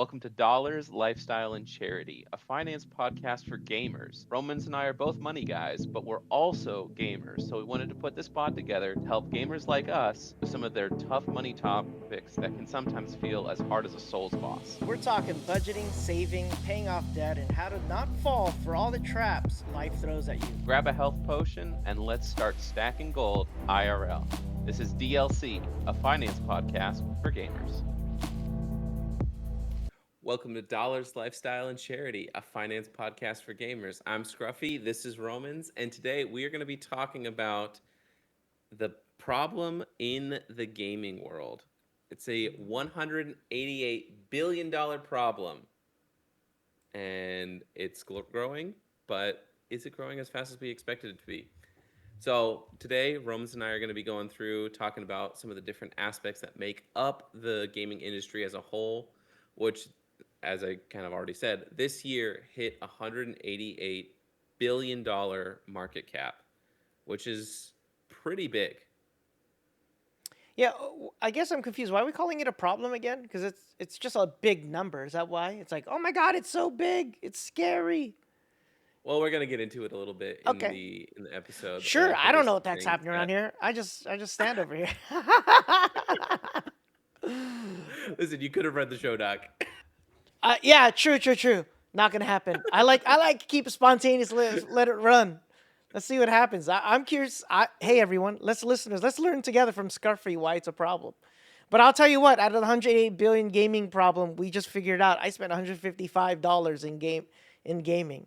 Welcome to Dollars, Lifestyle, and Charity, a finance podcast for gamers. Romans and I are both money guys, but we're also gamers, so we wanted to put this pod together to help gamers like us with some of their tough money topics that can sometimes feel as hard as a Souls boss. We're talking budgeting, saving, paying off debt, and how to not fall for all the traps life throws at you. Grab a health potion and let's start stacking gold IRL. This is DLC, a finance podcast for gamers. Welcome to Dollars, Lifestyle, and Charity, a finance podcast for gamers. I'm Scruffy, this is Romans, and today we are going to be talking about the problem in the gaming world. It's a $188 billion problem, and it's growing, but is it growing as fast as we expected it to be? So today, Romans and I are going to be going through talking about some of the different aspects that make up the gaming industry as a whole, which, as I kind of already said, this year hit $188 billion market cap, which is pretty big. Yeah, I guess I'm confused. Why are we calling it a problem again? Because it's just a big number. Is that why? It's like, oh my god, it's so big, it's scary. Well, we're going to get into it a little bit in Okay, the episode, but sure. I I think don't there's know some what that's things happening around that here. I just stand over here. listen, you could have read the show doc. Yeah, true. Not gonna happen. I like to keep it spontaneous. Let it run. Let's see what happens. I'm curious. Hey everyone, let's learn together from Scruffy why it's a problem. But I'll tell you what, out of the 108 billion gaming problem, we just figured out I spent $155 in gaming.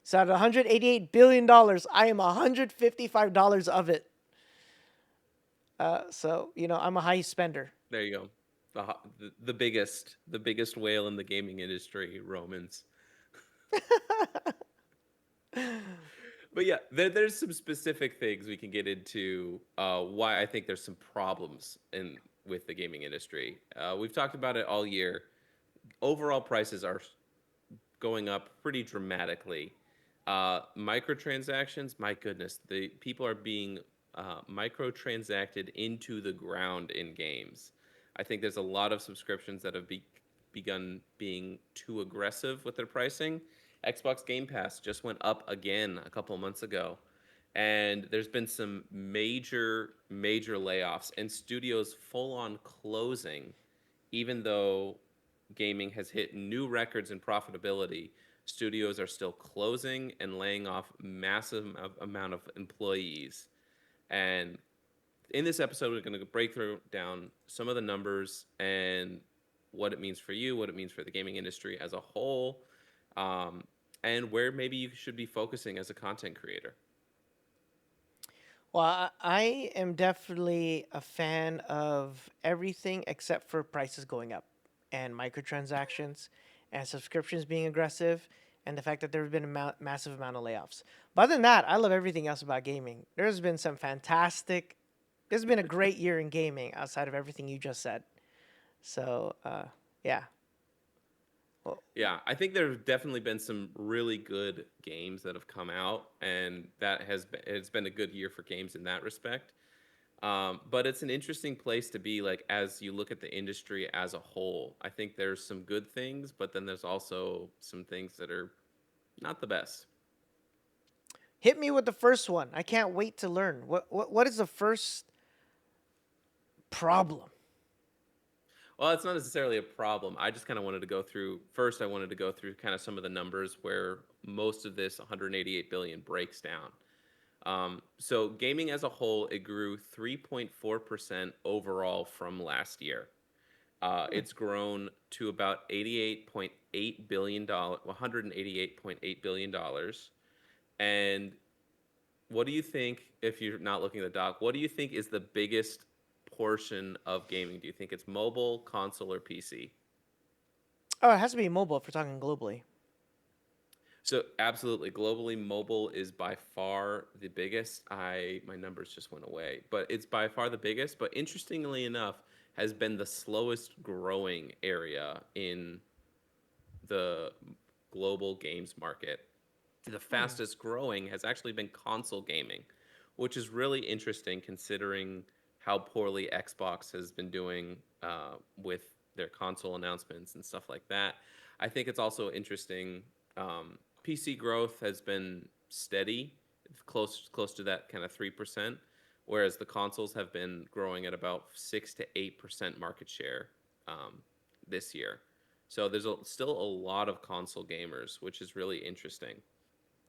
So out of $188 billion, I am $155 of it. So I'm a high spender. There you go. The biggest whale in the gaming industry, Romans. But yeah, there's some specific things we can get into why I think there's some problems with the gaming industry. We've talked about it all year. Overall prices are going up pretty dramatically. Microtransactions, my goodness, the people are being microtransacted into the ground in games. I think there's a lot of subscriptions that have begun being too aggressive with their pricing. Xbox Game Pass just went up again a couple of months ago. And there's been some major layoffs and studios full on closing, even though gaming has hit new records in profitability. Studios are still closing and laying off massive amount of employees. And in this episode, we're going to break down some of the numbers and what it means for you, what it means for the gaming industry as a whole, and where maybe you should be focusing as a content creator. Well, I am definitely a fan of everything except for prices going up and microtransactions and subscriptions being aggressive and the fact that there have been a massive amount of layoffs. But other than that, I love everything else about gaming. This has been a great year in gaming outside of everything you just said. So, yeah. Well, Yeah, I think there have definitely been some really good games that have come out, and it's been a good year for games in that respect. But it's an interesting place to be, like, as you look at the industry as a whole. I think there's some good things, but then there's also some things that are not the best. hit me with the first one. I can't wait to learn. What is the first problem? Well, it's not necessarily a problem. I just kind of wanted to go through first. I wanted to go through kind of some of the numbers where most of this 188 billion breaks down. So gaming as a whole, it grew 3.4% overall from last year. It's grown to about $88.8 billion, $188.8 billion dollars. And what do you think, if you're not looking at the doc, what do you think is the biggest portion of gaming? Do you think it's mobile, console, or PC? Oh, it has to be mobile if we're talking globally. So absolutely, globally, mobile is by far the biggest. My numbers just went away, but it's by far the biggest. But interestingly enough, has been the slowest growing area in the global games market. The Hmm. fastest growing has actually been console gaming, which is really interesting considering how poorly Xbox has been doing with their console announcements and stuff like that. I think it's also interesting. PC growth has been steady, close to that kind of 3%, whereas the consoles have been growing at about 6 to 8% market share this year. So there's still a lot of console gamers, which is really interesting.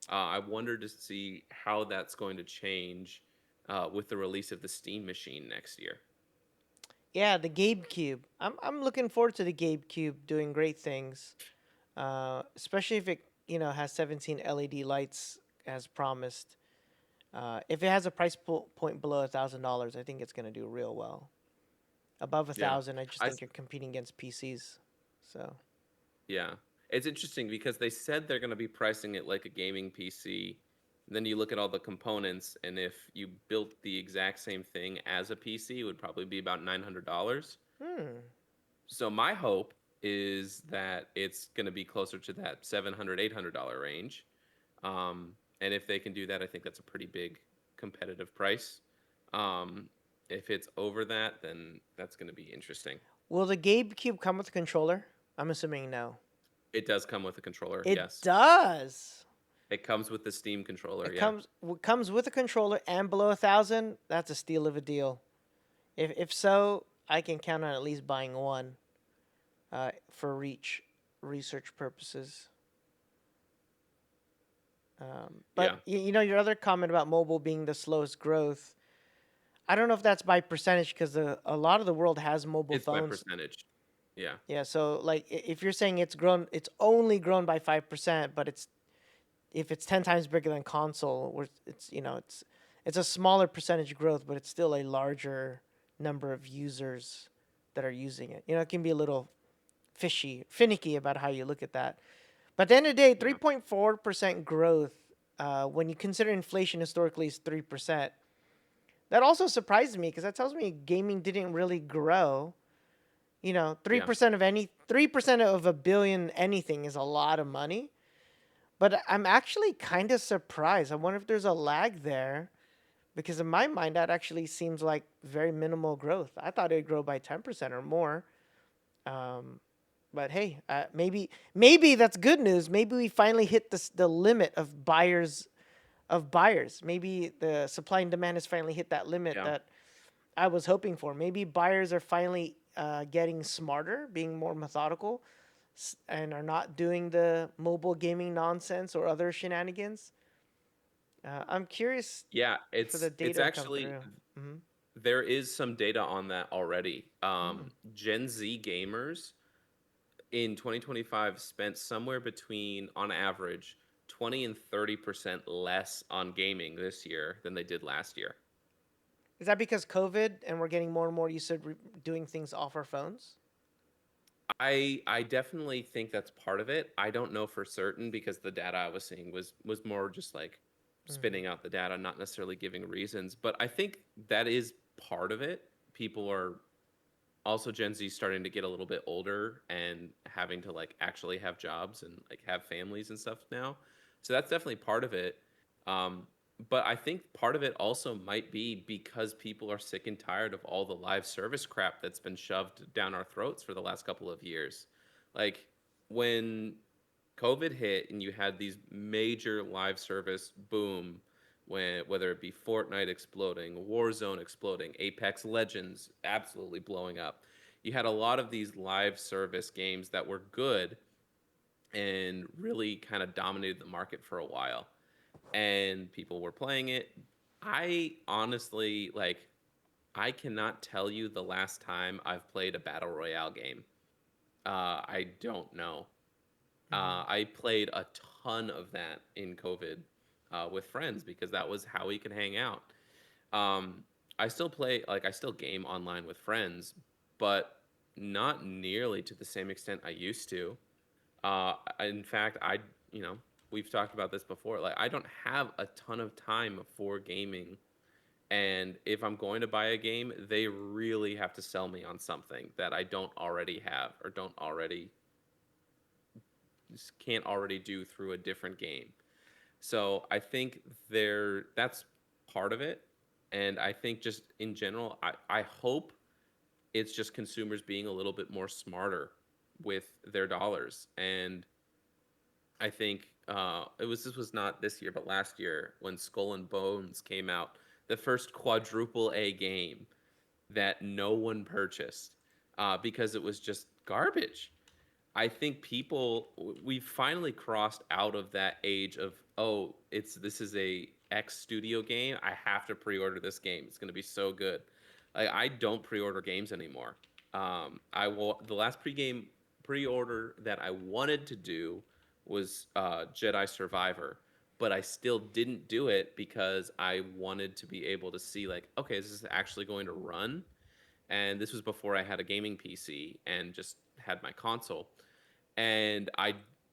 I wonder to see how that's going to change with the release of the Steam machine next year. Yeah, the GameCube. I'm looking forward to the GameCube doing great things. Especially if it has 17 LED lights as promised. If it has a point below $1,000, I think it's gonna do real well. Above a Yeah, thousand, I just I think you're competing against PCs. So yeah, it's interesting because they said they're going to be pricing it like a gaming PC. Then you look at all the components, and if you built the exact same thing as a PC, it would probably be about $900. hmm. So my hope is that it's going to be closer to that $700, $800 range. And if they can do that, I think that's a pretty big competitive price. Um, if it's over that, then that's going to be interesting. Will the GameCube come with a controller? I'm assuming no. It does come with a controller, It yes. does. It comes with the Steam controller, It yeah. comes with a controller and below 1,000. That's a steal of a deal. If so, I can count on at least buying one. For research purposes. But Yeah. your other comment about mobile being the slowest growth. I don't know if that's by percentage because a lot of the world has mobile It's by phones. percentage. Yeah. Yeah, so like if you're saying it's only grown by 5%, but if it's 10 times bigger than console, where it's a smaller percentage growth, but it's still a larger number of users that are using it. It can be a little finicky about how you look at that. But at the end of the day, Yeah. 3.4% growth, when you consider inflation historically is 3%, that also surprised me because that tells me gaming didn't really grow. Yeah. 3% of a billion anything is a lot of money. But I'm actually kind of surprised. I wonder if there's a lag there because in my mind that actually seems like very minimal growth. I thought it'd grow by 10% or more. Um, But hey, maybe that's good news. Maybe we finally hit the limit of buyers. Maybe the supply and demand has finally hit that limit Yeah. that I was hoping for. Maybe buyers are finally getting smarter, being more methodical, and are not doing the mobile gaming nonsense or other shenanigans. I'm curious Yeah, for the it's data to come actually through. Hmm. there is some data on that already. Mm. Gen Z gamers in 2025 spent somewhere between, on average, 20 and 30% less on gaming this year than they did last year. Is that because COVID and we're getting more and more used to doing things off our phones? I definitely think that's part of it. I don't know for certain because the data I was seeing was more just like Hmm. spitting out the data, not necessarily giving reasons. But I think that is part of it. People are also Gen Z starting to get a little bit older and having to like actually have jobs and like have families and stuff now. So that's definitely part of it. Um, but I think part of it also might be because people are sick and tired of all the live service crap that's been shoved down our throats for the last couple of years. Like when COVID hit and you had these major live service boom, when whether it be Fortnite exploding, Warzone exploding, Apex Legends absolutely blowing up. You had a lot of these live service games that were good and really kind of dominated the market for a while. And people were playing it. I honestly I cannot tell you the last time I've played a battle royale game. I don't know. Hmm. I played a ton of that in COVID with friends because that was how we could hang out. Um, I still play, like, I still game online with friends, but not nearly to the same extent I used to. In fact, you know, we've talked about this before. Like, I don't have a ton of time for gaming. And if I'm going to buy a game, they really have to sell me on something that I don't already have or don't already can't already do through a different game. So I think that's part of it. And I think just in general, I hope It's just consumers being a little bit more smarter with their dollars. And I think this was not this year, but last year when Skull and Bones came out, the first quadruple A game that no one purchased because it was just garbage. I think we've finally crossed out of that age of, oh, this is a X studio game. I have to pre-order this game. It's going to be so good. I don't pre-order games anymore. I will the last pre-order that I wanted to do was Jedi Survivor, but I still didn't do it because I wanted to be able to see, like, okay, is this actually going to run? And this was before I had a gaming PC and just had my console. And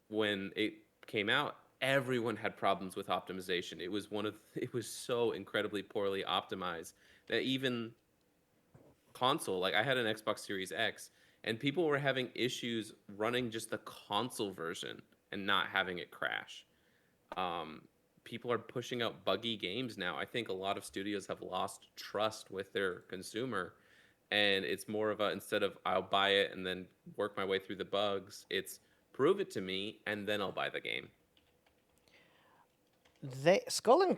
when it came out, everyone had problems with optimization. It was so incredibly poorly optimized that even console, like I had an Xbox Series X, and people were having issues running just the console version and not having it crash. Um, People are pushing out buggy games now. I think a lot of studios have lost trust with their consumer, and it's more of a, instead of I'll buy it and then work my way through the bugs, it's prove it to me and then I'll buy the game. They Skull and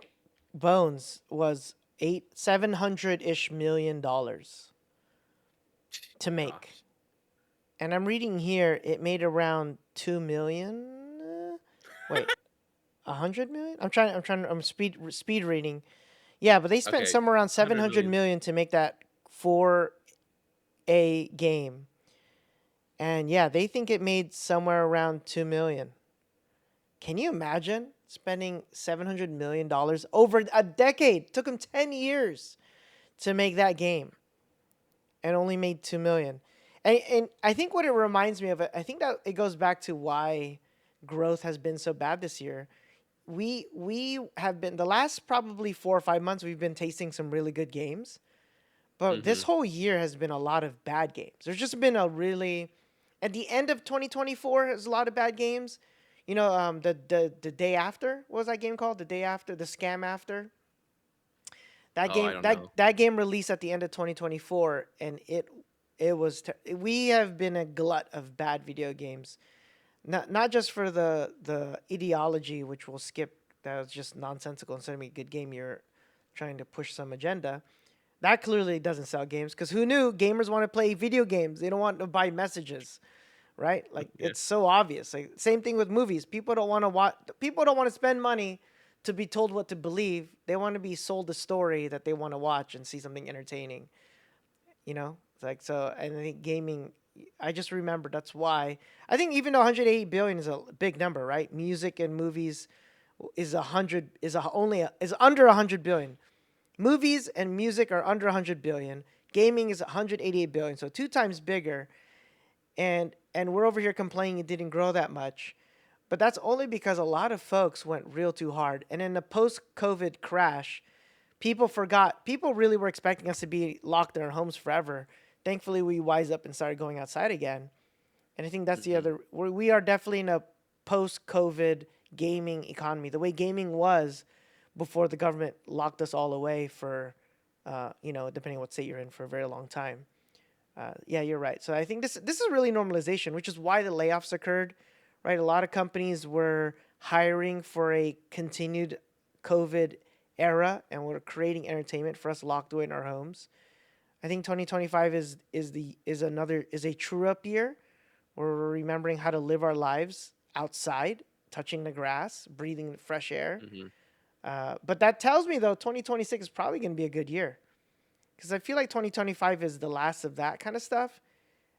Bones was 700-ish million dollars to make. Gosh. And I'm reading here it made around 2 million. Wait, 100 million? I'm speed reading. Yeah, but they spent Okay, somewhere around 100 700 million. million to make that for a game. And yeah, they think it made somewhere around 2 million. Can you imagine spending $700 million over a decade? It took them 10 years to make that game and only made 2 million. And I think what it reminds me of, I think that it goes back to why growth has been so bad this year. We have been, the last probably 4 or 5 months, we've been tasting some really good games, but this Hmm. whole year has been a lot of bad games. There's just been a really, at the end of 2024, there's a lot of bad games. You know, the day after, what was that game called? The day after, the scam after. That Oh, I game don't that know. that game released at the end of 2024, and we have been a glut of bad video games. Not just for the ideology, which we'll skip. That was just nonsensical. Instead of a good game, you're trying to push some agenda. That clearly doesn't sell games because who knew gamers want to play video games? They don't want to buy messages, right? Like Yeah. it's so obvious. Like same thing with movies. People don't want to watch. People don't want to spend money to be told what to believe. They want to be sold a story that they want to watch and see something entertaining. You know, it's like so. And I think gaming. I just remembered that's why I think even though 180 billion is a big number, right? Music and movies is 100 is a, only a, is under 100 billion. Movies and music are under 100 billion. Gaming is 188 billion, so two times bigger. And we're over here complaining it didn't grow that much. But that's only because a lot of folks went real too hard. And in the post-COVID crash, people forgot. People really were expecting us to be locked in our homes forever. Thankfully, we wised up and started going outside again. And I think that's the Hmm. other. We are definitely in a post-COVID gaming economy. The way gaming was before the government locked us all away for, depending on what state you're in, for a very long time. Yeah, you're right. So I think this is really normalization, which is why the layoffs occurred, right? A lot of companies were hiring for a continued COVID era, and we're creating entertainment for us locked away in our homes. I think 2025 is a true up year where we're remembering how to live our lives outside, touching the grass, breathing fresh air. Hmm. But that tells me though 2026 is probably going to be a good year because I feel like 2025 is the last of that kind of stuff,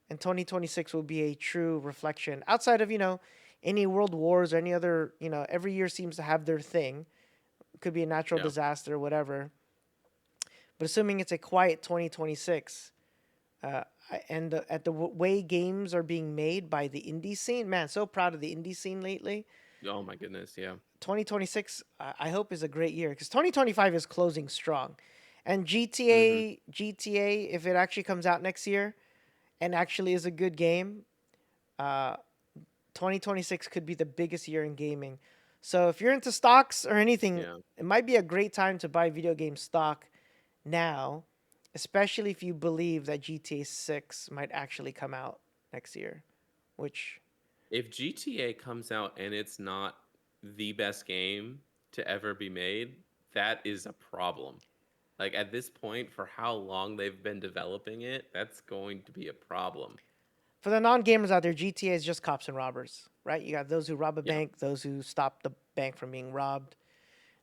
and 2026 will be a true reflection outside of any world wars or any other. Every year seems to have their thing. It could be a natural Yeah. disaster, whatever. But assuming it's a quiet 2026, uh, and at the way games are being made by the indie scene, man, so proud of the indie scene lately. Oh my goodness. Yeah. 2026, I hope is a great year because 2025 is closing strong, and Hmm. GTA, if it actually comes out next year and actually is a good game, uh, 2026 could be the biggest year in gaming. So if you're into stocks or anything, Yeah. it might be a great time to buy video game stock now. especially if you believe that GTA 6 might actually come out next year, which If GTA comes out and it's not the best game to ever be made, that is a problem. Like at this point, for how long they've been developing it, that's going to be a problem. for the non-gamers out there, GTA is just cops and robbers, right? You got those who rob a Yeah. bank, those who stop the bank from being robbed.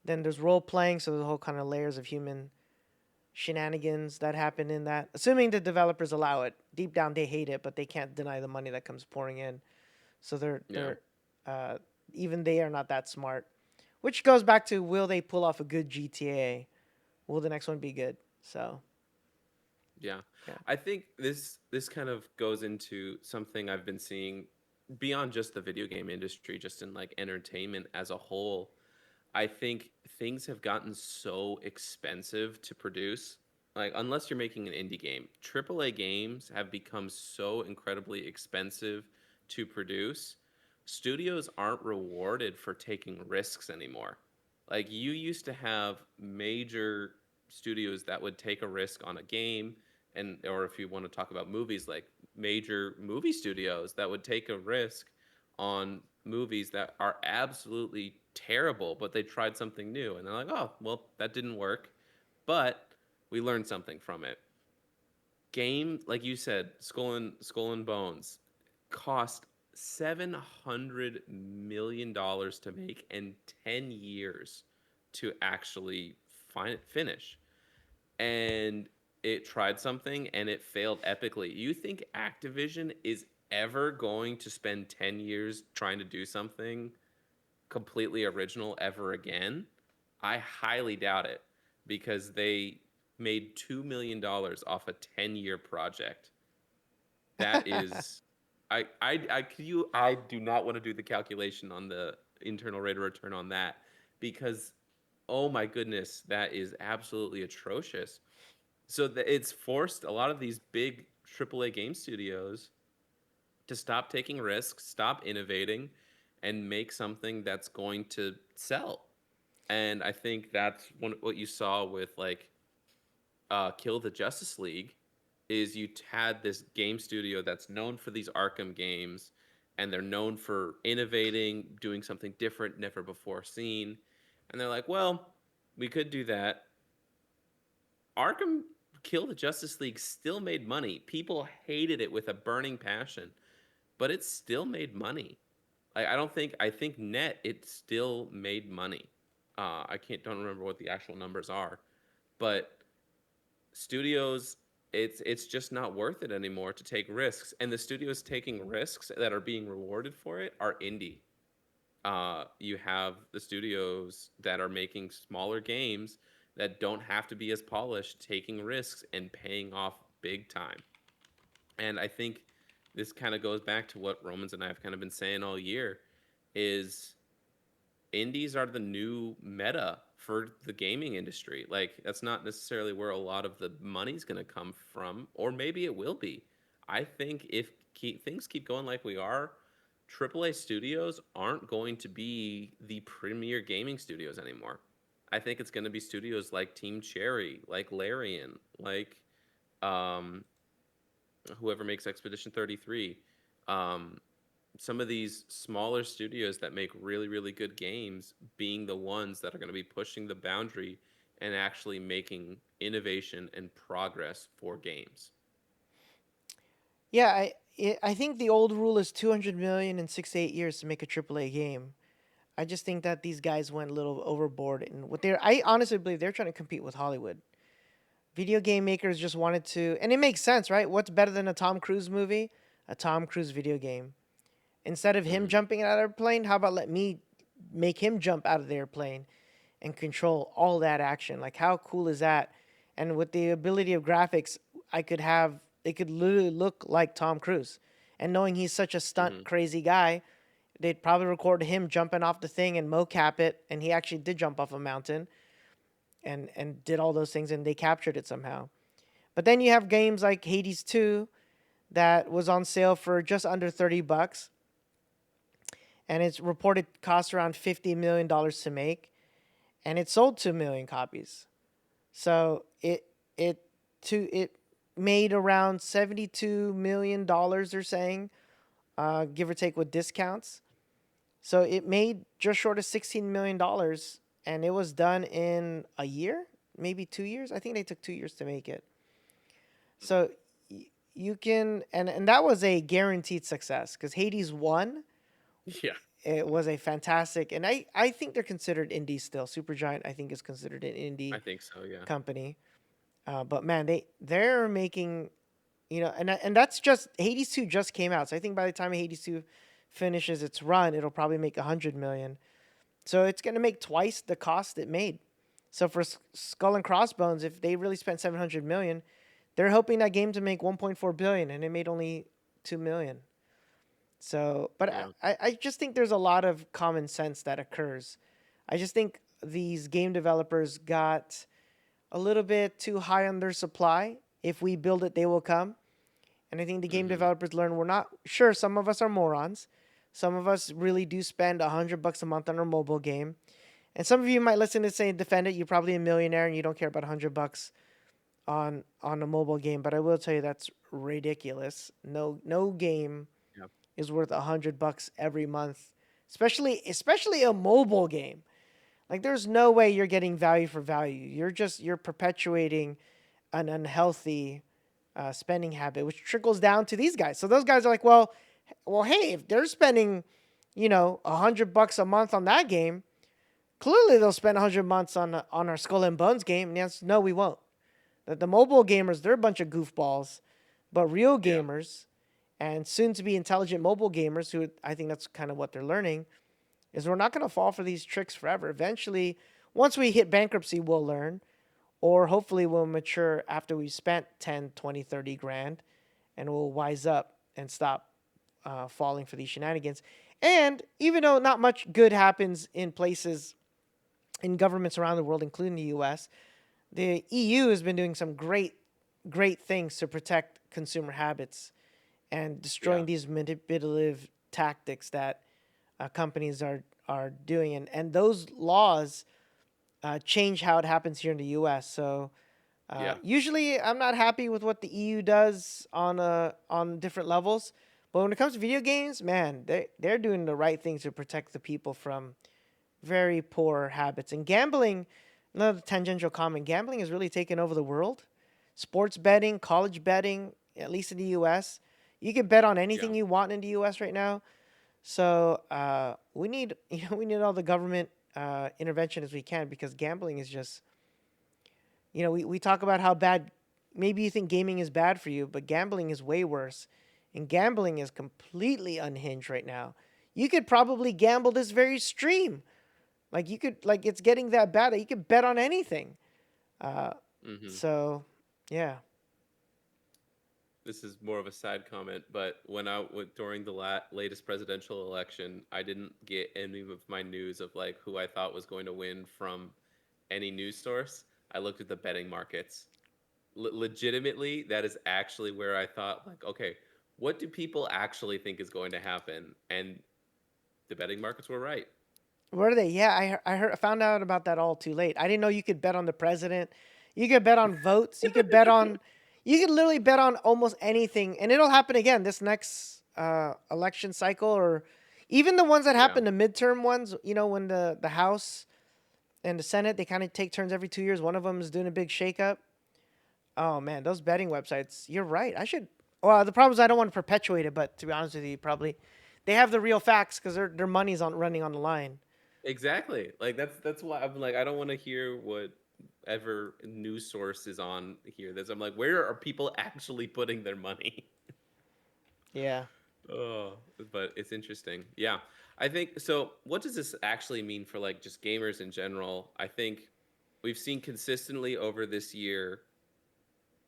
Then there's role playing, so there's a whole kind of layers of human shenanigans that happen in that. Assuming the developers allow it, deep down they hate it, but they can't deny the money that comes pouring in. So Yeah. uh, even they are not that smart. Which goes back to, will they pull off a good GTA? Will the next one be good? So Yeah. yeah. I think this kind of goes into something I've been seeing beyond just the video game industry, just in like entertainment as a whole. I think things have gotten so expensive to produce. Like unless you're making an indie game, AAA games have become so incredibly expensive to produce. Studios aren't rewarded for taking risks anymore. Like you used to have major studios that would take a risk on a game, and or if you want to talk about movies, like major movie studios that would take a risk on movies that are absolutely terrible, but they tried something new and they're like, oh, well, that didn't work, but we learned something from it. Game, like you said, Skull and Bones cost $700 million to make and 10 years to actually finish. And it tried something and it failed epically. You think Activision is ever going to spend 10 years trying to do something completely original ever again? I highly doubt it because they made $2 million off a 10-year project. That is, I do not want to do the calculation on the internal rate of return on that because, oh my goodness, that is absolutely atrocious. So it's forced a lot of these big AAA game studios to stop taking risks, stop innovating, and make something that's going to sell. And I think that's what you saw with like Kill the Justice League is you had this game studio that's known for these Arkham games, and they're known for innovating, doing something different, never before seen. And they're like, well, we could do that. Arkham Kill the Justice League still made money. People hated it with a burning passion, but it still made money. I think net it still made money. I can't don't remember what the actual numbers are, but studios it's just not worth it anymore to take risks, and the studios taking risks that are being rewarded for it are indie. You have the studios that are making smaller games that don't have to be as polished, taking risks and paying off big time. And I think this kind of goes back to what Romans and I have kind of been saying all year is indies are the new meta for the gaming industry. Like that's not necessarily where a lot of the money's going to come from, or maybe it will be. I think if things keep going like we are, AAA studios aren't going to be the premier gaming studios anymore. I think it's going to be studios like Team Cherry, like Larian, like um, whoever makes Expedition 33. Um, some of these smaller studios that make really, really good games being the ones that are going to be pushing the boundary and actually making innovation and progress for games. Yeah, I think the old rule is 200 million in 6 to 8 years to make a AAA game. I just think that these guys went a little overboard in what they're. I honestly believe they're trying to compete with Hollywood. Video game makers just wanted to, and it makes sense, right? What's better than a Tom Cruise movie? A Tom Cruise video game. Instead of him Hmm. jumping out of a plane, how about let me make him jump out of the airplane and control all that action? Like, how cool is that? And with the ability of graphics, I could have it could literally look like Tom Cruise. And knowing he's such a stunt Hmm. crazy guy, they'd probably record him jumping off the thing and mocap it, and he actually did jump off a mountain and did all those things, and they captured it somehow. But then you have games like Hades 2 that was on sale for just under $30, and it's reported cost around $50 million to make, and it sold 2 million copies. So it to it made around $72 million. They're saying, give or take with discounts. So it made just short of $16 million, and it was done in a year, maybe 2 years. I think they took 2 years to make it. So you can, and that was a guaranteed success because Hades won. Yeah, It was a fantastic, and I think they're considered indie still. Supergiant, I think, is considered an I indie think so. Yeah, company. But man, they're making, and that's just Hades 2 just came out. So I think by the time Hades 2 finishes its run, it'll probably make 100 million. So it's gonna make twice the cost it made. So for Skull and Crossbones, if they really spent 700 million, they're hoping that game to make 1.4 billion, and it made only 2 million. So, but yeah, I just think there's a lot of common sense that occurs. I just think these game developers got a little bit too high on their supply. If we build it, they will come. And I think the game hmm developers learn we're not sure. Some of us are morons. Some of us really do spend $100 a month on our mobile game. And some of you might listen to say defend it. You're probably a millionaire and you don't care about $100 on a mobile game. But I will tell you that's ridiculous. No game yeah, is worth $100 every month, especially a mobile game. Like there's no way you're getting value for value. You're perpetuating an unhealthy spending habit, which trickles down to these guys. So those guys are like, well, hey, if they're spending, $100 a month on that game, clearly they'll spend 100 months on our Skull and Bones game. And the answer, no, we won't. The mobile gamers, they're a bunch of goofballs, but real yeah, gamers and soon to be intelligent mobile gamers, who I think that's kind of what they're learning, is we're not going to fall for these tricks forever. Eventually, once we hit bankruptcy, we'll learn, or hopefully we'll mature after we've spent 10, 20, 30 grand, and we'll wise up and stop falling for these shenanigans. And even though not much good happens in places, in governments around the world, including the US, the EU has been doing some great things to protect consumer habits and yeah, destroying these manipulative tactics that companies are doing, and those laws change how it happens here in the U.S. So yeah. usually, I'm not happy with what the EU does on different levels, but when it comes to video games, man, they're doing the right things to protect the people from very poor habits. And gambling, another tangential comment, gambling has really taken over the world. Sports betting, college betting, at least in the U.S. You can bet on Yeah. anything you want in the U.S. right now. So we need we need all the government intervention as we can, because gambling is just, we talk about how bad, maybe you think gaming is bad for you, but gambling is way worse, and gambling is completely unhinged right now. You could probably gamble this very stream, like it's getting that bad that you could bet on anything. Uh, hmm so yeah, This is more of a side comment, but when I went during the latest presidential election, I didn't get any of my news of like who I thought was going to win from any news source. I looked at the betting markets. Legitimately, that is actually where I thought like, okay, what do people actually think is going to happen? And the betting markets were right. where are they? Yeah, I found out about that all too late. I didn't know you could bet on the president. You could bet on votes. You could literally bet on almost anything, and it'll happen again this next election cycle, or even the ones that Yeah. happen, the midterm ones. When the House and the Senate, they kind of take turns every 2 years. One of them is doing a big shakeup. Oh man, those betting websites. You're right. I should. Well, the problem is I don't want to perpetuate it, but to be honest with you, probably they have the real facts because their money's on running on the line. Exactly. Like that's why I'm like I don't want to hear whatever news source is on here. That's I'm like, where are people actually putting their money? Yeah. Oh, but it's interesting. Yeah. I think so. What does this actually mean for like just gamers in general? I think we've seen consistently over this year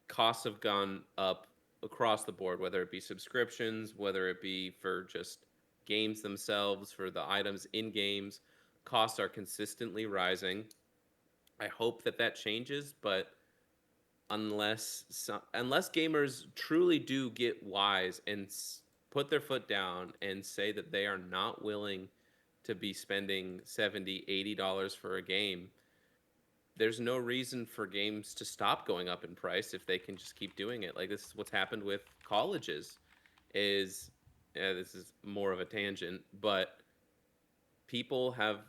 costs have gone up across the board, whether it be subscriptions, whether it be for just games themselves, for the items in games. Costs are consistently rising. I hope that that changes, but unless gamers truly do get wise and put their foot down and say that they are not willing to be spending 70, $80 for a game, there's no reason for games to stop going up in price if they can just keep doing it. Like this is what's happened with colleges. Is this is more of a tangent, but people have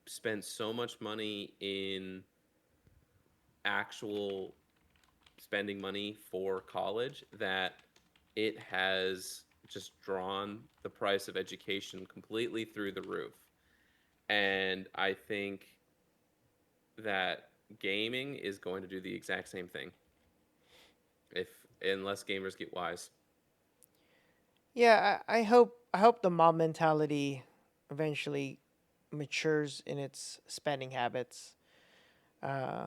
spent so much money in actual spending money for college that it has just drawn the price of education completely through the roof. And I think that gaming is going to do the exact same thing if unless gamers get wise. Yeah, I hope the mob mentality eventually matures in its spending habits. Uh,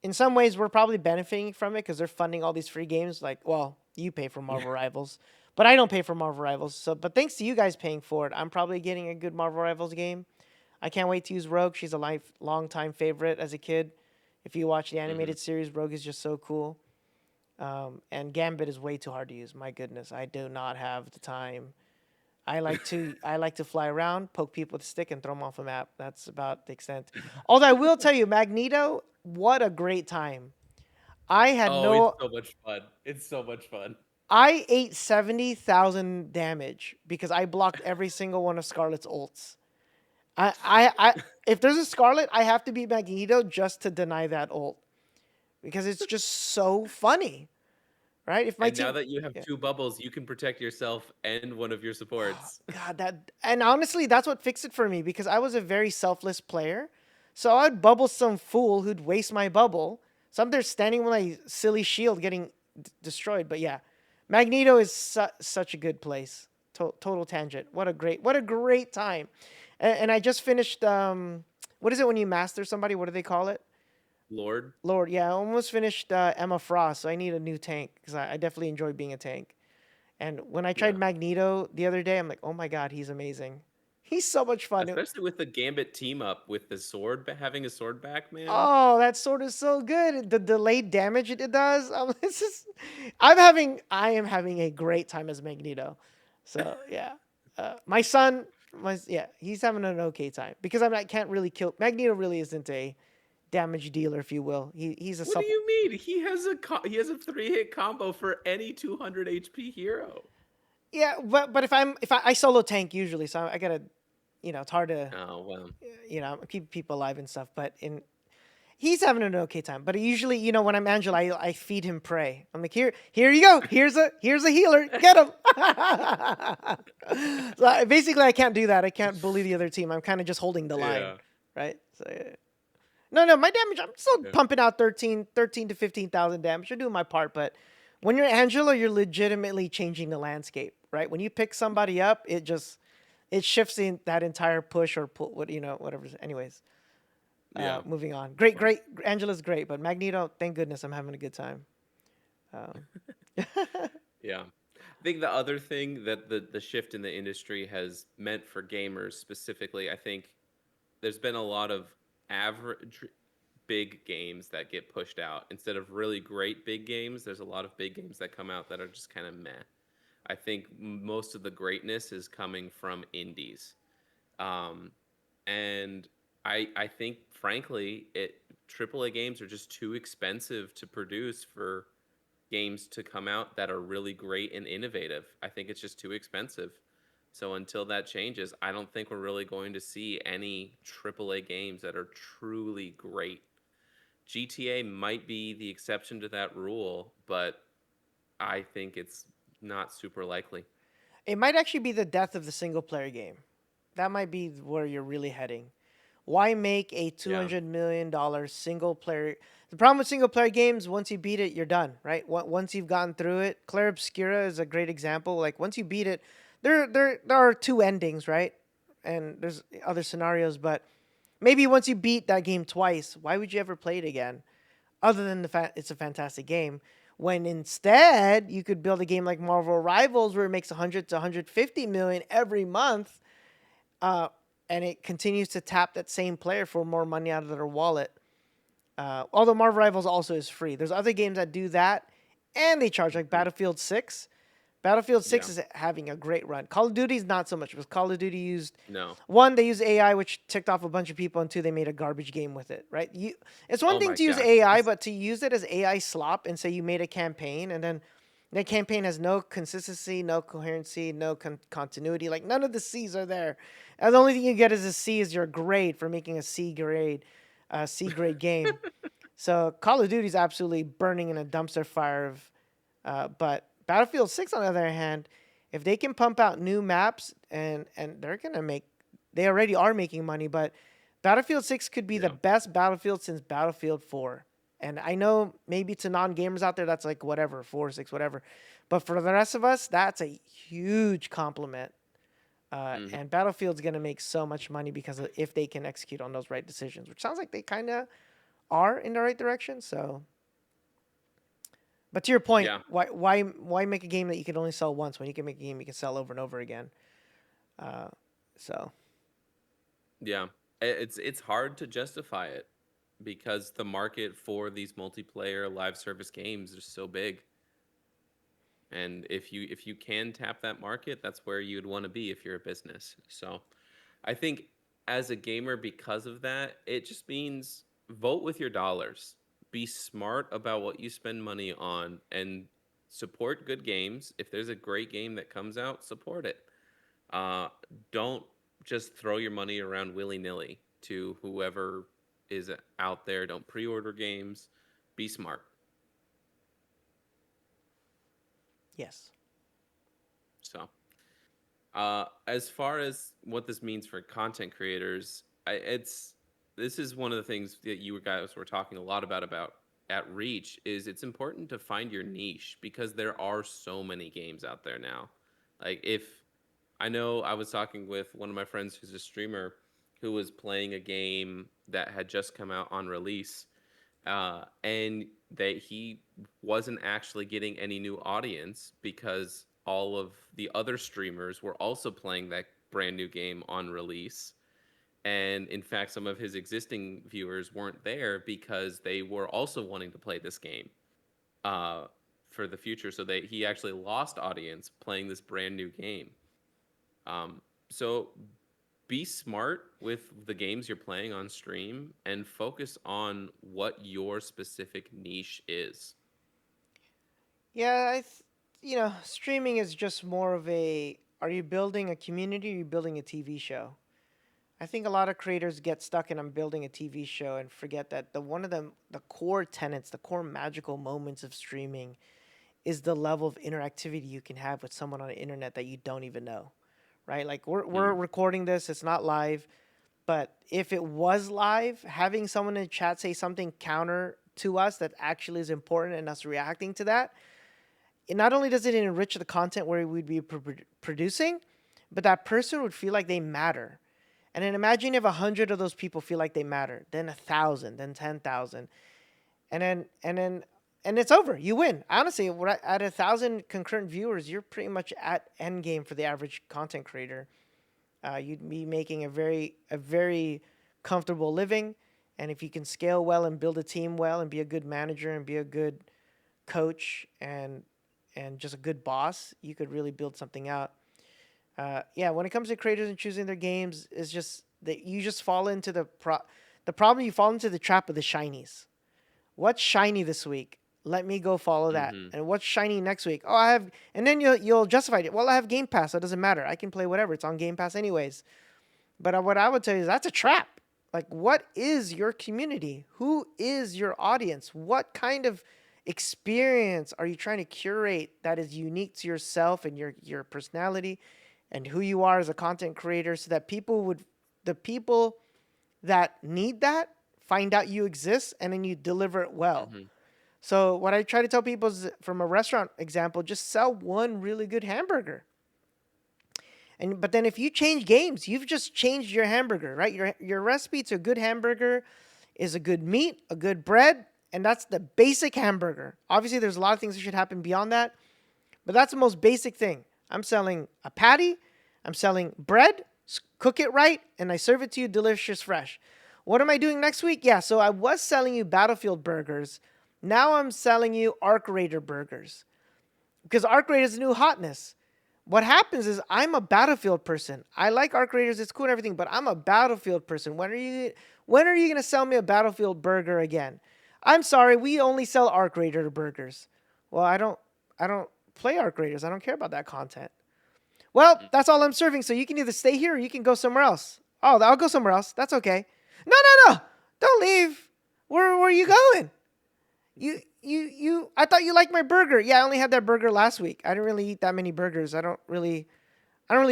in some ways, we're probably benefiting from it because they're funding all these free games. Like, well, you pay for Yeah. Marvel Rivals, but I don't pay for Marvel Rivals. So, but thanks to you guys paying for it, I'm probably getting a good Marvel Rivals game. I can't wait to use Rogue. She's a long time favorite as a kid. If you watch the Hmm. animated series, Rogue is just so cool. And Gambit is way too hard to use. My goodness, I do not have the time. I like to fly around, poke people with a stick, and throw them off a map. That's about the extent. Although I will tell you, Magneto, what a great time! I had Oh, it's no. so much fun. It's so much fun. I ate 70,000 damage because I blocked every single one of Scarlet's ults. If there's a Scarlet, I have to be Magneto just to deny that ult because it's just so funny, right? If my And now team, that you have yeah. two bubbles, you can protect yourself and one of your supports. God, that and honestly, that's what fixed it for me because I was a very selfless player. So I'd bubble some fool who'd waste my bubble. So I'm there standing with my silly shield getting destroyed. But yeah, Magneto is such a good place. Total tangent. What a great time. And I just finished. What is it when you master somebody? What do they call it? Lord. Lord. Yeah, I almost finished Emma Frost. So I need a new tank because I definitely enjoy being a tank. And when I tried Yeah. Magneto the other day, I'm like, oh my god, he's amazing. He's so much fun. Especially with the Gambit team up with the sword, having a sword back, man. Oh, that sword is so good. The delayed damage it does. I am having a great time as Magneto. So yeah, my son, he's having an okay time because I can't really kill Magneto. Really isn't a damage dealer, if you will. He's a What do supple. you mean? He has a 3-hit combo for any 200 HP hero. Yeah, but if I solo tank usually, so I gotta, it's hard to, Oh well. keep people alive and stuff. But he's having an okay time. But usually, when I'm Angela, I feed him prey. I'm like, here you go. Here's a healer. Get him. So basically, I can't do that. I can't bully the other team. I'm kind of just holding the line, Yeah. right? So yeah. No, my damage. I'm still Yeah. pumping out 13 to 15,000 damage. I'm doing my part, but when you're Angela, you're legitimately changing the landscape, right? When you pick somebody up, it shifts in that entire push or pull, whatever. Anyways, Yeah. moving on. It's Great, fun. great. Angela's great, but Magneto, thank goodness, I'm having a good time. Um, Yeah. I think the other thing that the shift in the industry has meant for gamers specifically, I think there's been a lot of average big games that get pushed out instead of really great big games. There's a lot of big games that come out that are just kind of meh. I think most of the greatness is coming from indies, um, and I think frankly it AAA games are just too expensive to produce for games to come out that are really great and innovative. I think it's just too expensive. So until that changes, I don't think we're really going to see any AAA games that are truly great. GTA might be the exception to that rule, but I think it's not super likely. it might actually be the death of the single player game. That might be where you're really heading. Why make a Yeah. $200 million single player? The problem with single player games, once you beat it, you're done, right? Once you've gotten through it, Claire Obscura is a great example. Like once you beat it, there are two endings, right? And there's other scenarios, but maybe once you beat that game twice, why would you ever play it again? Other than the fact it's a fantastic game. When instead you could build a game like Marvel Rivals where it makes 100 to 150 million every month, uh, and it continues to tap that same player for more money out of their wallet. Although Marvel Rivals also is free. There's other games that do that, and they charge like Mhm. Battlefield 6. Battlefield 6 Yeah. is having a great run. Call of Duty's not so much because Call of Duty used No. one, they used AI, which ticked off a bunch of people, and two, they made a garbage game with it. Right? It's one Oh thing my to use gosh. AI, but to use it as AI slop and say you made a campaign, and then that campaign has no consistency, no coherency, no continuity. Like none of the C's are there. And the only thing you get is a C is your grade for making a C grade game. So Call of Duty is absolutely burning in a dumpster fire of but Battlefield 6, on the other hand, if they can pump out new maps and they're gonna make, they already are making money, but Battlefield 6 could be the Yeah. best Battlefield since Battlefield 4. And I know maybe to non-gamers out there that's like whatever, 4, 6, whatever. But for the rest of us, that's a huge compliment. Hmm. And Battlefield's gonna make so much money because of if they can execute on those right decisions, which sounds like they kind of are in the right direction. So but to your point, Yeah. why make a game that you can only sell once when you can make a game you can sell over and over again? Uh, so Yeah. It's hard to justify it because the market for these multiplayer live service games is so big. And if you can tap that market, that's where you'd want to be if you're a business. So I think as a gamer, because of that, it just means vote with your dollars. Be smart about what you spend money on and support good games. If there's a great game that comes out, support it. Uh, don't just throw your money around willy nilly to whoever is out there. Don't pre order games. Be smart. yes, So, as far as what this means for content creators, it's this is one of the things that you guys were talking a lot about at Reach is it's important to find your niche because there are so many games out there now. Like if I know I was talking with one of my friends who's a streamer who was playing a game that had just come out on release, and that he wasn't actually getting any new audience because all of the other streamers were also playing that brand new game on release. And in fact, some of his existing viewers weren't there because they were also wanting to play this game uh, for the future. So he actually lost audience playing this brand new game. So be smart with the games you're playing on stream and focus on what your specific niche is. yeah. Streaming is just more of a. Are you building a community? Or are you building a TV show? I think a lot of creators get stuck in I'm building a TV show and forget that the one of the core tenets, the core magical moments of streaming is the level of interactivity you can have with someone on the internet that you don't even know. Right? Like we're Mm, recording this, it's not live. But if it was live, having someone in chat say something counter to us that actually is important and us reacting to that, it not only does it enrich the content where we'd be producing, but that person would feel like they matter. And then imagine if 100 of those people feel like they matter, then 1,000, then 10,000, and it's over. You win. Honestly, at 1,000 concurrent viewers, you're pretty much at end game for the average content creator. You'd be making a very comfortable living, and if you can scale well and build a team well and be a good manager and be a good coach and just a good boss, you could really build something out. Yeah, when it comes to creators and choosing their games, it's just that you just fall into the problem. You fall into the trap of the shinies. What's shiny this week? Let me go follow that. hmm And what's shiny next week? Oh, I have, and then you'll justify it. Well, I have Game Pass, so it doesn't matter. I can play whatever. It's on Game Pass anyways. But what I would tell you is that's a trap. Like, what is your community? Who is your audience? What kind of experience are you trying to curate that is unique to yourself and your personality and who you are as a content creator so that the people that need that find out you exist and then you deliver it well. hmm So what I try to tell people is from a restaurant example, just sell one really good hamburger. And but then if you change games, you've just changed your hamburger, right? Your recipe to a good hamburger is a good meat, a good bread, and that's the basic hamburger. Obviously, there's a lot of things that should happen beyond that, but that's the most basic thing. I'm selling a patty, I'm selling bread, cook it right, and I serve it to you delicious fresh. What am I doing next week? Yeah, so I was selling you Battlefield burgers. Now I'm selling you Arc Raider burgers. because Arc Raid is the new hotness. What happens is I'm a Battlefield person. I like Arc Raiders, it's cool and everything, but I'm a Battlefield person. When are you gonna sell me a Battlefield burger again? I'm sorry, we only sell Arc Raider burgers. Well, I don't play Arc Raiders. I don't care about that content. Well, that's all I'm serving. So you can either stay here or you can go somewhere else. Oh, I'll go somewhere else. That's okay. No, no, no. Don't leave. Where are you going? You. I thought you liked my burger. Yeah, I only had that burger last week. I didn't really eat that many burgers. I don't really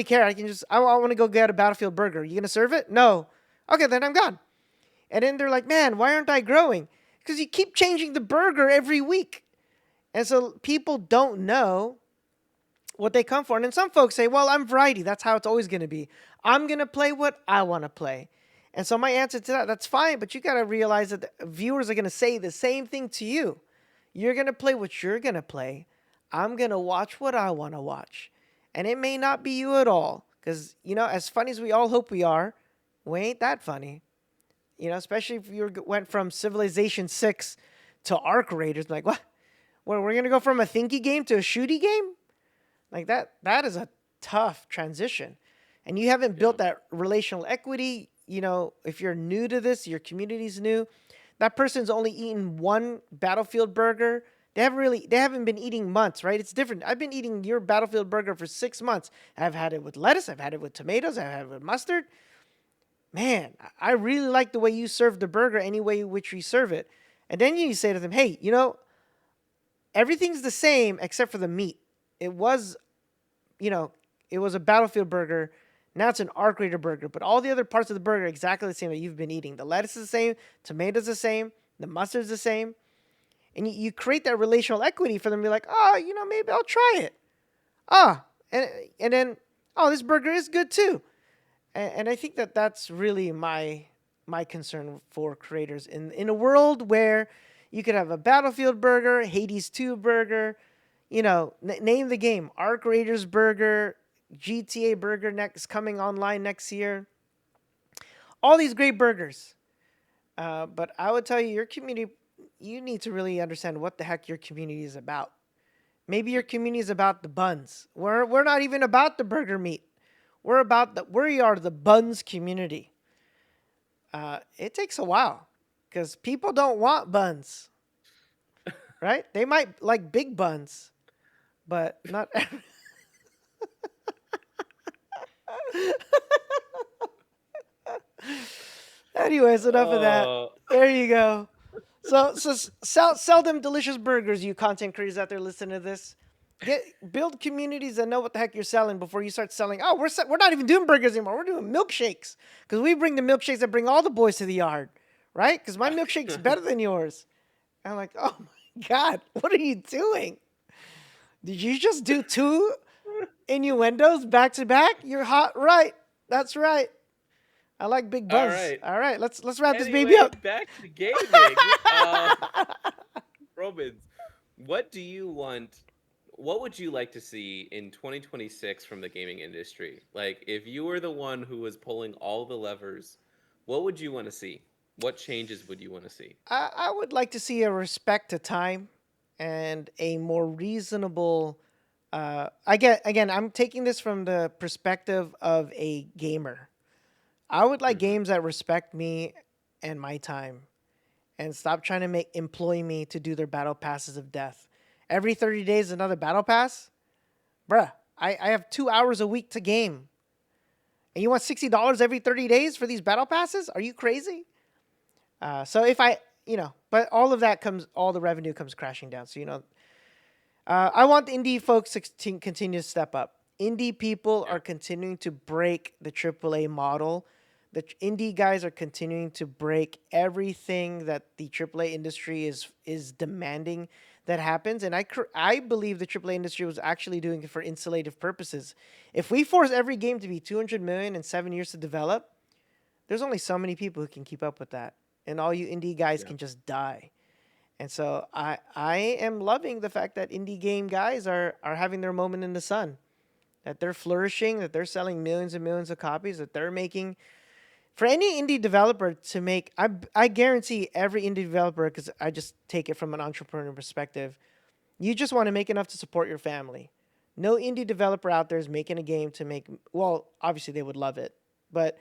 care. I want to go get a Battlefield burger. You gonna serve it? No. Okay, then I'm gone. And then they're like, man, why aren't I growing? Because you keep changing the burger every week. And so people don't know what they come for. And then some folks say, well, I'm variety. That's how it's always going to be. I'm going to play what I want to play. And so my answer to that, that's fine, but you got to realize that the viewers are going to say the same thing to you. You're going to play what you're going to play. I'm going to watch what I want to watch. And it may not be you at all. Because, as funny as we all hope we are, we ain't that funny. Especially if you went from Civilization 6 to Arc Raiders. Like, what? Well, we're going to go from a thinky game to a shooty game? Like that is a tough transition. And you haven't built that relational equity. If you're new to this, your community's new, that person's only eaten one Battlefield burger. They haven't been eating months, right? It's different. I've been eating your Battlefield burger for 6 months. I've had it with lettuce. I've had it with tomatoes. I've had it with mustard. Man, I really like the way you serve the burger any way which we serve it. And then you say to them, hey, everything's the same except for the meat. It was, it was a Battlefield burger. Now it's an Arc Raider burger. But all the other parts of the burger are exactly the same that you've been eating. The lettuce is the same. Tomatoes the same. The mustard's the same. And you create that relational equity for them to be like, oh, maybe I'll try it. And then, oh, this burger is good too. And I think that's really my concern for creators. In a world where you could have a Battlefield burger, Hades 2 burger, name the game. Arc Raiders burger, GTA burger next coming online next year. All these great burgers. But I would tell you, your community, you need to really understand what the heck your community is about. Maybe your community is about the buns. We're not even about the burger meat. We are the buns community. It takes a while because people don't want buns, right? They might like big buns, but not. Anyways, enough of that. Oh, There you go. So sell them delicious burgers, you content creators out there listening to this. Build communities that know what the heck you're selling before you start selling. Oh, we're not even doing burgers anymore. We're doing milkshakes because we bring the milkshakes that bring all the boys to the yard, right? Because my milkshake's better than yours. And I'm like, oh my god, what are you doing? Did you just do two innuendos back to back? You're hot, right? That's right. I like big all buzz. right. All right, let's wrap this baby Anyway, up. back to gaming. Romans, what do you want? What would you like to see in 2026 from the gaming industry? Like, if you were the one who was pulling all the levers, what would you want to see? What changes would you want to see? I would like to see a respect to time and a more reasonable. Again, I'm taking this from the perspective of a gamer. I would like Hmm. games that respect me and my time, and stop trying to employ me to do their battle passes of death. Every 30 days, another battle pass, bruh. I have 2 hours a week to game, and you want $60 every 30 days for these battle passes? Are you crazy? So if but all the revenue comes crashing down. So I want the indie folks to continue to step up. Indie people Yeah. are continuing to break the AAA model. The indie guys are continuing to break everything that the AAA industry is demanding that happens. And I believe the AAA industry was actually doing it for insulative purposes. If we force every game to be 200 million in 7 years to develop, there's only so many people who can keep up with that, and all you indie guys Yeah. can just die. And so I am loving the fact that indie game guys are having their moment in the sun, that they're flourishing, that they're selling millions and millions of copies, that they're making. For any indie developer to make, I guarantee every indie developer, because I just take it from an entrepreneur perspective, You just want to make enough to support your family. No indie developer out there is making a game to make, well, obviously they would love it, but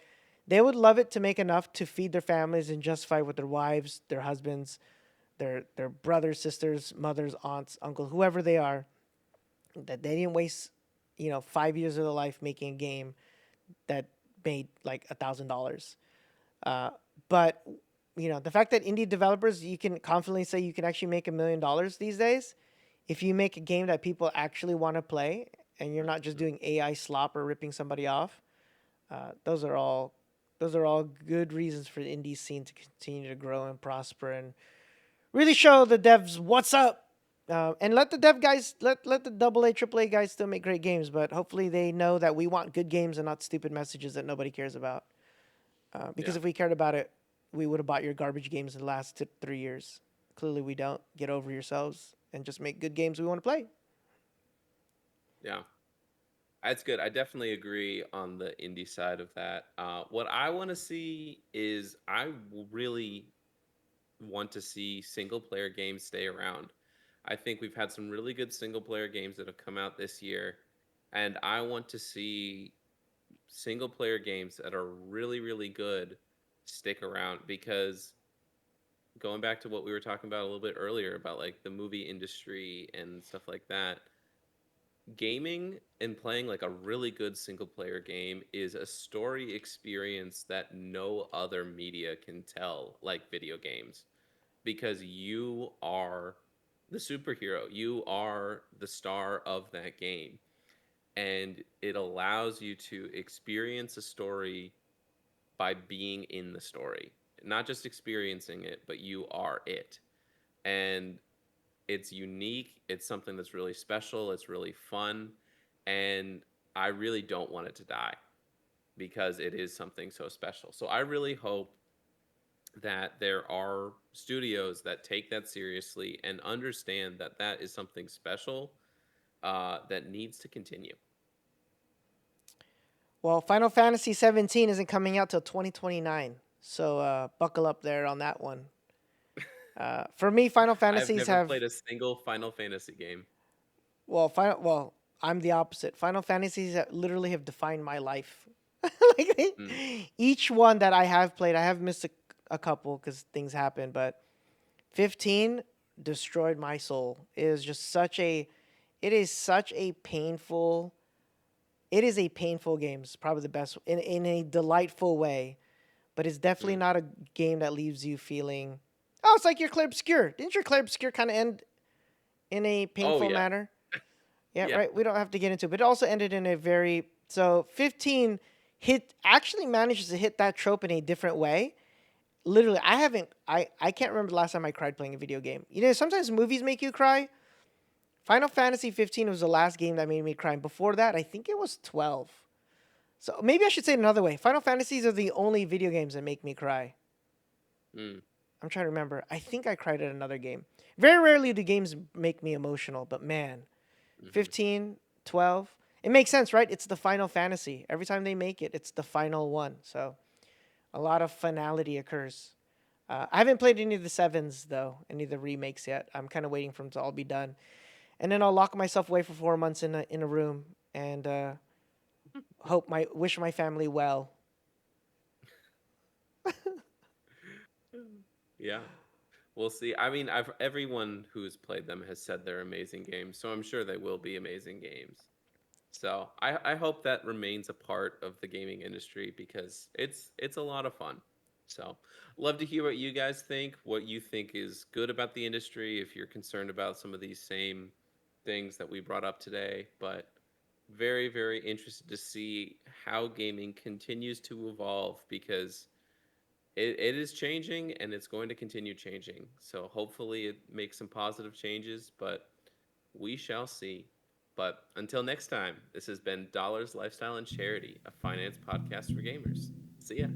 they would love it to make enough to feed their families and justify with their wives, their husbands, their brothers, sisters, mothers, aunts, uncles, whoever they are, that they didn't waste, 5 years of their life making a game that made like $1,000. Uh, but the fact that indie developers, you can confidently say you can actually make $1 million these days if you make a game that people actually want to play, and you're not just Mhm. doing AI slop or ripping somebody off. Those are all good reasons for the indie scene to continue to grow and prosper and really show the devs what's up. And let the dev guys, let the double A, triple A guys still make great games, but hopefully they know that we want good games and not stupid messages that nobody cares about. Because Yeah. if we cared about it, we would have bought your garbage games in the last 3 years. Clearly, we don't. Get over yourselves and just make good games we want to play. Yeah. That's good. I definitely agree on the indie side of that. What I want to see is really want to see single player games stay around. I think we've had some really good single player games that have come out this year, and I want to see single player games that are really, really good stick around because going back to what we were talking about a little bit earlier about like the movie industry and stuff like that, gaming and playing like a really good single player game is a story experience that no other media can tell like video games because you are the superhero, you are the star of that game, and it allows you to experience a story by being in the story, not just experiencing it, but you are it. And it's unique, it's something that's really special, it's really fun, and I really don't want it to die because it is something so special. So I really hope that there are studios that take that seriously and understand that that is something special that needs to continue. Well, Final Fantasy 17 isn't coming out till 2029, so buckle up there on that one. For me, Final I have Fantasies never have played a single Final Fantasy game. I'm the opposite. Final Fantasies that literally have defined my life. Like Mm, each one that I have played, I have missed a couple because things happen, but 15 destroyed my soul. It is such a painful, it is a painful game. It's probably the best in a delightful way, but it's definitely mm. not a game that leaves you feeling, oh, it's like your Clair Obscur. Didn't your Clair Obscur kind of end in a Oh painful yeah, manner? Yeah, yeah. right. We don't have to get into it, but it also ended in a very, so 15 hit actually manages to hit that trope in a different way. Literally, I can't remember the last time I cried playing a video game. Sometimes movies make you cry. Final Fantasy 15 was the last game that made me cry. And before that, I think it was 12. So maybe I should say it another way. Final Fantasies are the only video games that make me cry. Mm, I'm trying to remember. I think I cried at another game. Very rarely do games make me emotional, but man, hmm 15, 12. It makes sense, right? It's the Final Fantasy. Every time they make it, it's the final one. So a lot of finality occurs. I haven't played any of the sevens though, any of the remakes yet. I'm kind of waiting for them to all be done, and then I'll lock myself away for 4 months in a room and wish my family well. Yeah. We'll see. I mean, everyone who's played them has said they're amazing games, so I'm sure they will be amazing games. So I hope that remains a part of the gaming industry because it's a lot of fun. So love to hear what you guys think, what you think is good about the industry, if you're concerned about some of these same things that we brought up today. But very, very interested to see how gaming continues to evolve because it is changing and it's going to continue changing. So hopefully it makes some positive changes, but we shall see. But until next time, this has been Dollars, Lifestyle, and Charity, a finance podcast for gamers. See ya.